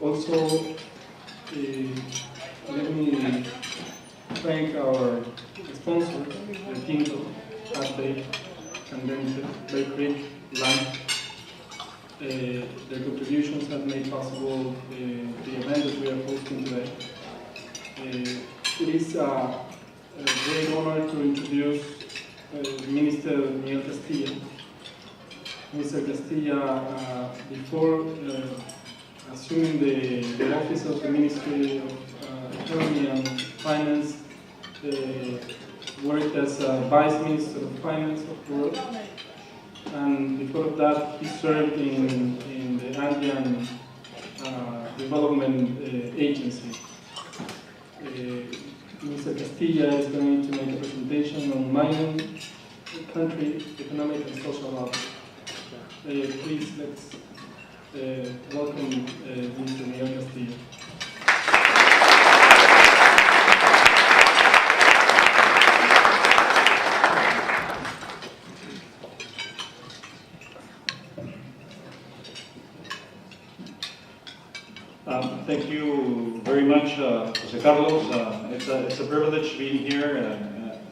Also, let me thank our sponsors, the Tinto, Update, Candente, Bear Creek, Land. Their contributions have made possible the event that we are hosting today. It is a great honor to introduce Minister Miguel Castilla. Mr. Castilla, before assuming the office of the Ministry of Economy and Finance, worked as Vice Minister of Finance of Peru, and before that he served in the Andean Development Agency. Mr. Castilla is going to make a presentation on mining, country, economic and social outlook. Please let's welcome Mr. Miguel Castilla. Thank you very much, Jose Carlos. It's a privilege being here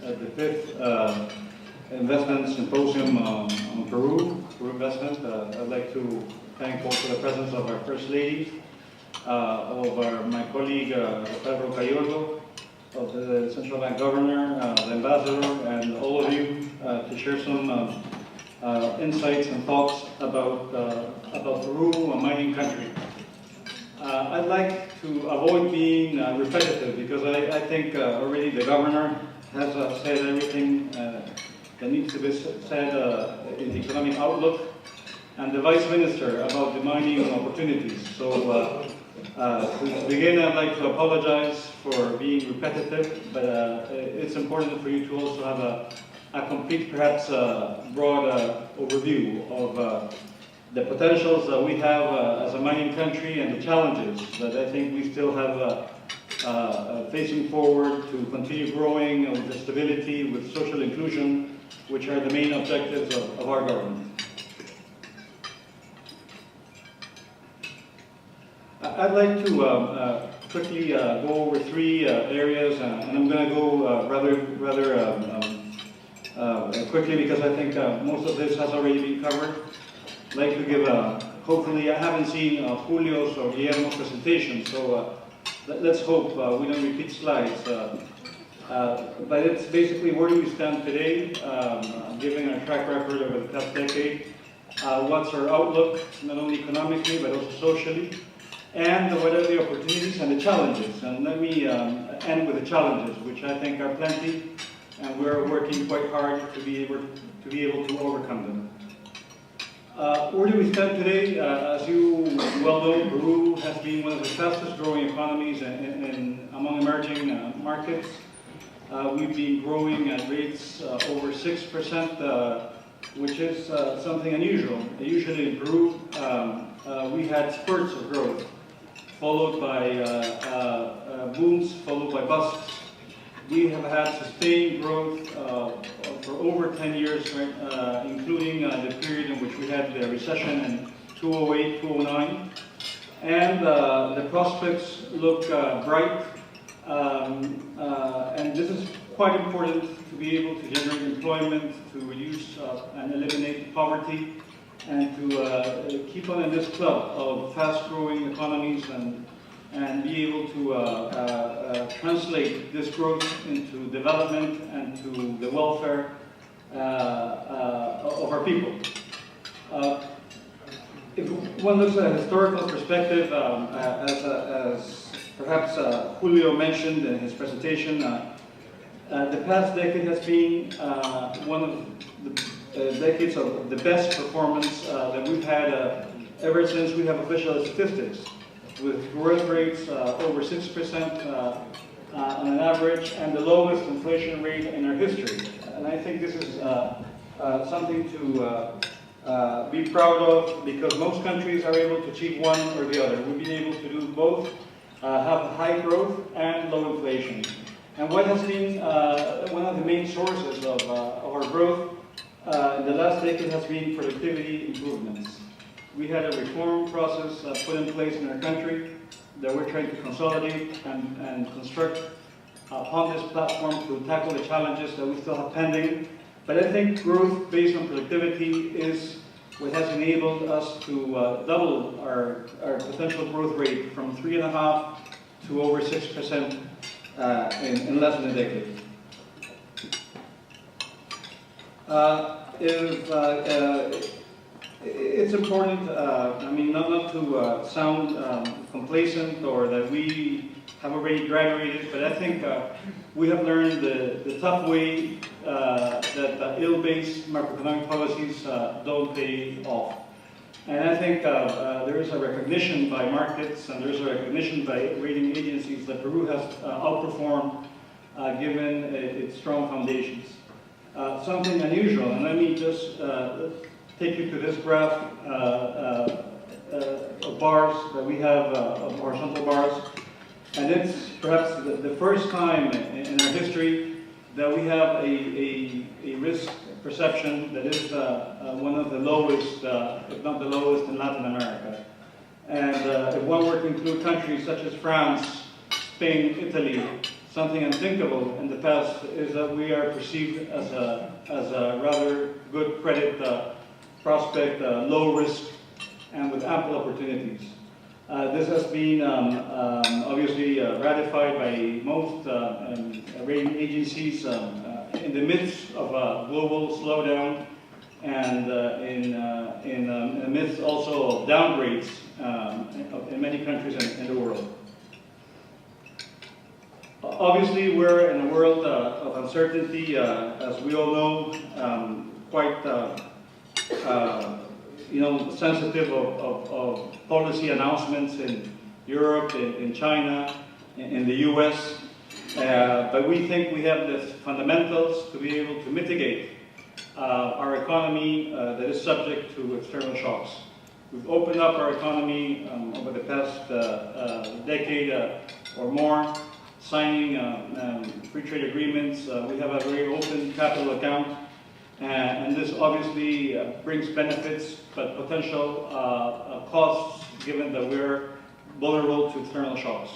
at the 5th Investment Symposium on Peru investment. I'd like to thank also the presence of our First Lady, my colleague Pedro Cayollo, of the Central Bank Governor, the Ambassador, and all of you to share some insights and thoughts about Peru, a mining country. I'd like to avoid being repetitive because I think already the Governor has said everything that needs to be said in the economic outlook, and the Vice Minister about the mining opportunities. So to begin, I'd like to apologize for being repetitive, but it's important for you to also have a complete, perhaps broad overview of the potentials that we have as a mining country and the challenges that I think we still have facing forward to continue growing with the stability, with social inclusion, which are the main objectives of our government. I'd like to quickly go over 3 areas, and I'm going to go rather quickly because I think most of this has already been covered. I'd like to give hopefully I haven't seen Julio's or Guillermo's presentation, so let's hope we don't repeat slides. But it's basically where do we stand today, given our track record over the past decade, what's our outlook, not only economically but also socially, and what are the opportunities and the challenges. And let me end with the challenges, which I think are plenty, and we're working quite hard to be able to overcome them. Where do we stand today? As you well know, Peru has been one of the fastest growing economies among emerging markets. We've been growing at rates over 6%, which is something unusual. Usually in Peru, we had spurts of growth, followed by booms, followed by busts. We have had sustained growth for over 10 years, right, including the period in which we had the recession in 2008, 2009. And the prospects look bright. And this is quite important to be able to generate employment, to reduce and eliminate poverty, and to keep on in this club of fast-growing economies and be able to translate this growth into development and to the welfare of our people. If one looks at a historical perspective, as perhaps Julio mentioned in his presentation, the past decade has been one of the decades of the best performance that we've had ever since we have official statistics, with growth rates over 6% on an average, and the lowest inflation rate in our history. And I think this is something to be proud of, because most countries are able to achieve one or the other. We've been able to do both, have high growth and low inflation. And what has been one of the main sources of our growth in the last decade has been productivity improvements. We had a reform process put in place in our country that we're trying to consolidate and construct upon this platform to tackle the challenges that we still have pending. But I think growth based on productivity is what has enabled us to double our potential growth rate from 3.5% to over 6% in less than a decade. It's important, I mean, not to sound complacent or that we have already graduated, but I think we have learned the tough way that ill-based macroeconomic policies don't pay off. And I think there is a recognition by markets and there is a recognition by rating agencies that Peru has outperformed given its strong foundations. Something unusual, and let me just take you to this graph of bars that we have, of horizontal bars. And it's perhaps the first time in our history that we have a risk perception that is one of the lowest, if not the lowest, in Latin America. And if one were to include countries such as France, Spain, Italy, something unthinkable in the past is that we are perceived as a rather good credit prospect, low risk, and with ample opportunities. This has been obviously ratified by most rating agencies in the midst of a global slowdown and in the midst also of downgrades in many countries in the world. Obviously, we're in a world of uncertainty, as we all know, quite sensitive of policy announcements in Europe, in China, in the US. But we think we have the fundamentals to be able to mitigate our economy that is subject to external shocks. We've opened up our economy over the past decade or more, signing free trade agreements. We have a very open capital account. And this obviously brings benefits, but potential costs, given that we're vulnerable to external shocks.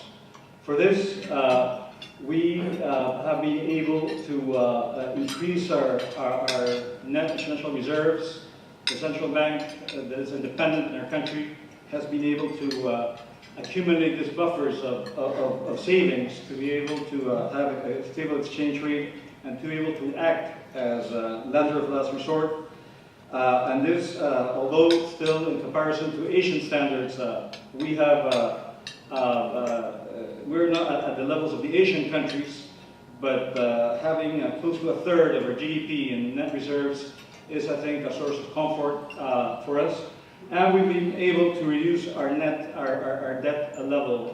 For this, we have been able to increase our net international reserves. The central bank that is independent in our country has been able to accumulate these buffers of savings to be able to have a stable exchange rate and to be able to act as a lender of last resort. And this, although still in comparison to Asian standards, we have, we're not at the levels of the Asian countries, but having close to a third of our GDP in net reserves is, I think, a source of comfort for us. And we've been able to reduce our debt level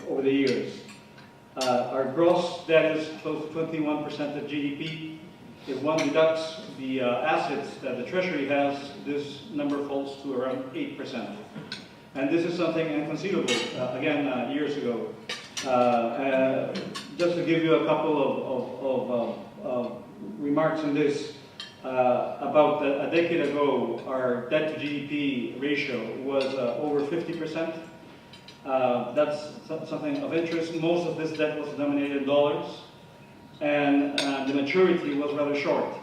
over the years. Our gross debt is close to 21% of GDP. If one deducts the assets that the Treasury has, this number falls to around 8%. And this is something inconceivable, again, years ago. Just to give you a couple of remarks on this, about a decade ago, our debt to GDP ratio was over 50%. That's something of interest. Most of this debt was denominated in dollars, and the maturity was rather short.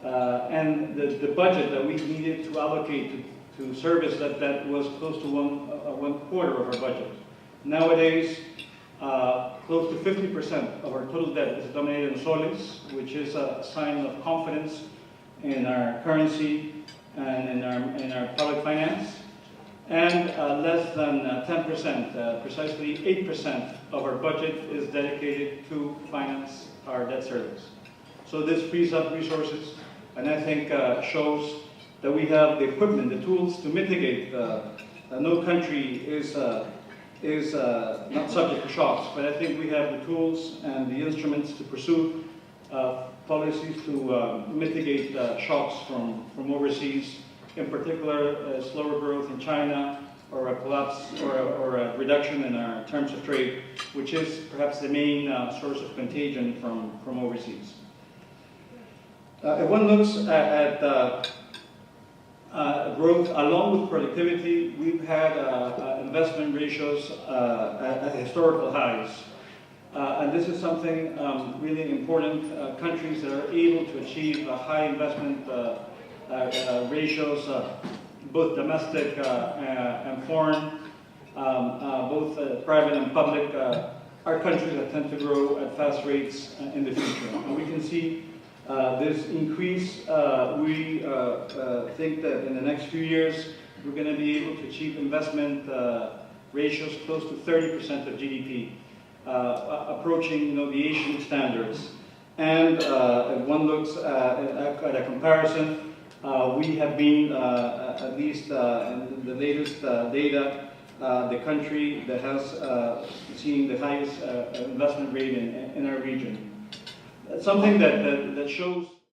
And the budget that we needed to allocate to service that debt was close to one quarter of our budget. Nowadays, close to 50% of our total debt is denominated in soles, which is a sign of confidence in our currency and in our public finance. And less than 10%, precisely 8% of our budget is dedicated to finance our debt service. So this frees up resources, and I think shows that we have the equipment, the tools to mitigate. No country is not subject to shocks, but I think we have the tools and the instruments to pursue policies to mitigate shocks from overseas. In particular, slower growth in China, or a collapse, or a reduction in our terms of trade, which is perhaps the main source of contagion from overseas. If one looks at growth along with productivity, we've had investment ratios at historical highs. And this is something really important. Countries that are able to achieve high investment ratios, both domestic and foreign, both private and public, are countries that tend to grow at fast rates in the future. And we can see this increase. We think that in the next few years, we're going to be able to achieve investment ratios close to 30% of GDP. Approaching the Asian standards. And if one looks at a comparison, we have been, at least in the latest data, the country that has seen the highest investment rate in our region. Something that shows